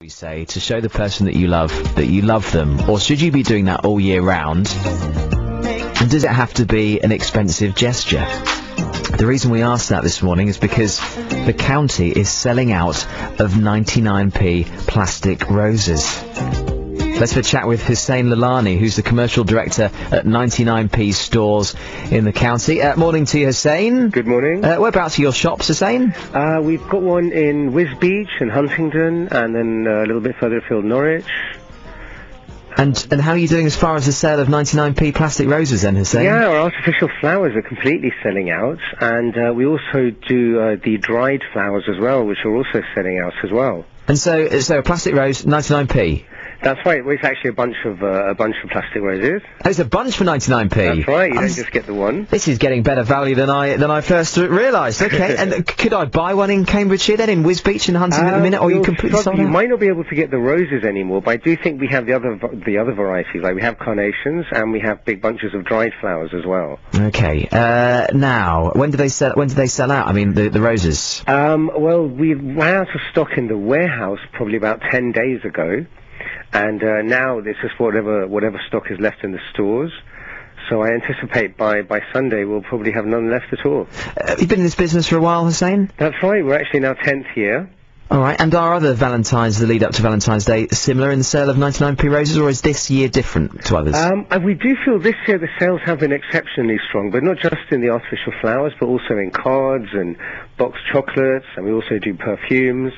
We say to show the person that you love them, or should you be doing that all year round? And does it have to be an expensive gesture? The reason we asked that this morning is because the county is selling out of 99p plastic roses. Let's have a chat with Hussein Lalani, who's the commercial director at 99p stores in the county. Morning to you, Hussein. Good morning. Whereabouts are your shops, Hussein? We've got one in Wisbech and Huntingdon, and then a little bit further afield, Norwich. And how are you doing as far as the sale of 99p plastic roses then, Hussein? Yeah, our artificial flowers are completely selling out, and we also do the dried flowers as well, which are also selling out as well. And so a plastic rose, 99p? That's right. Well, it's actually a bunch of plastic roses. Oh, it's a bunch for 99p. That's right. You don't just get the one. This is getting better value than I first realised. Okay, and could I buy one in Cambridgeshire then, in Wisbech and Huntingdon at the minute, or you completely sold out? You might not be able to get the roses anymore, but I do think we have the other varieties. Like we have carnations and we have big bunches of dried flowers as well. Okay. Now, when do they sell out? I mean, the roses. Well, we ran out of stock in the warehouse probably about 10 days ago. And now it's just whatever stock is left in the stores. So I anticipate by Sunday we'll probably have none left at all. You've been in this business for a while, Hussein? That's right. We're actually now 10th year. All right. And are other Valentine's, the lead up to Valentine's Day, similar in the sale of 99p roses, or is this year different to others? We do feel this year the sales have been exceptionally strong, but not just in the artificial flowers, but also in cards and boxed chocolates, and we also do perfumes.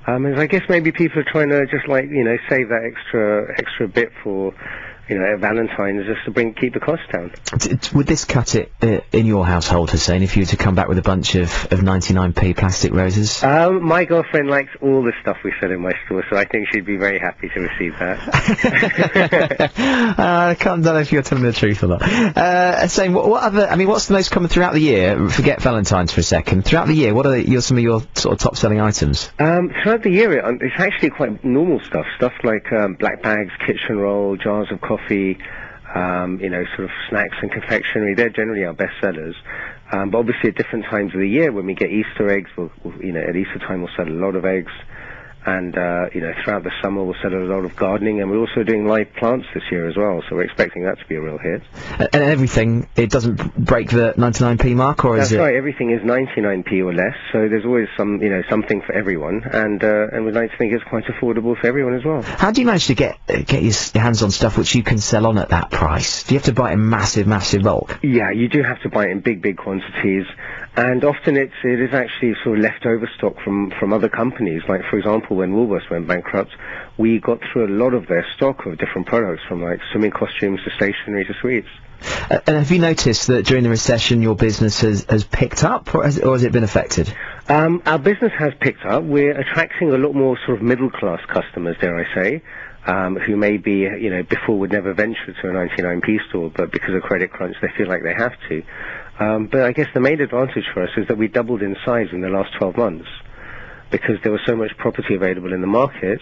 And I guess maybe people are trying to just save that extra bit for, at Valentine's, just to keep the cost down. Would this cut it in your household, Hussein, if you were to come back with a bunch of 99p plastic roses? My girlfriend likes all the stuff we sell in my store, so I think she'd be very happy to receive that. I don't know if you're telling the truth or not. Hussein, what's the most common throughout the year? Forget Valentine's for a second. Throughout the year, what are some of your sort of top-selling items? Throughout the year, it's actually quite normal stuff. Stuff like black bags, kitchen roll, jars of coffee, sort of snacks and confectionery. They're generally our best sellers. But obviously at different times of the year, when we get Easter eggs, at Easter time we'll sell a lot of eggs. And, throughout the summer we'll sell a lot of gardening, and we're also doing live plants this year as well, so we're expecting that to be a real hit. And everything, it doesn't break the 99p mark, or is it? That's right, everything is 99p or less, so there's always something for everyone, and we'd like to think it's quite affordable for everyone as well. How do you manage to get your hands on stuff which you can sell on at that price? Do you have to buy it in massive bulk? Yeah, you do have to buy it in big quantities, and often it is actually sort of leftover stock from other companies. Like, for example, when Woolworths went bankrupt, we got through a lot of their stock of different products, from like swimming costumes to stationery to sweets. And have you noticed that during the recession your business has picked up, or has it been affected? Our business has picked up. We're attracting a lot more sort of middle-class customers, dare I say, who maybe, before would never venture to a 99p store, but because of credit crunch they feel like they have to. But I guess the main advantage for us is that we doubled in size in the last 12 months, because there was so much property available in the market,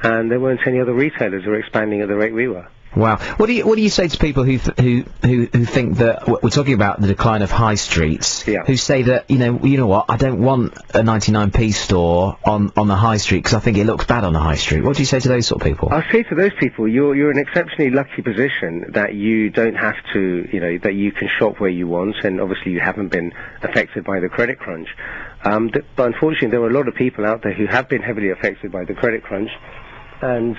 and there weren't any other retailers who were expanding at the rate we were. Wow. What do you say to people who think that we're talking about the decline of high streets? Yeah. Who say that you know what, I don't want a 99p store on the high street because I think it looks bad on the high street. What do you say to those sort of people? I'll say to those people, you're in an exceptionally lucky position that you don't have to, that you can shop where you want, and obviously you haven't been affected by the credit crunch. But unfortunately, there are a lot of people out there who have been heavily affected by the credit crunch, and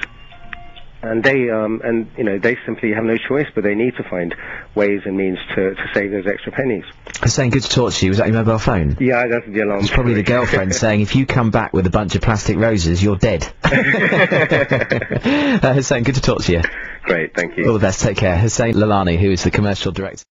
they simply have no choice, but they need to find ways and means to save those extra pennies. Hussein, good to talk to you. Was that your mobile phone? Yeah, that's the alarm. It's probably the girlfriend saying, if you come back with a bunch of plastic roses, you're dead. Hussein, good to talk to you. Great, thank you. All the best, take care. Hussein Lalani, who is the commercial director.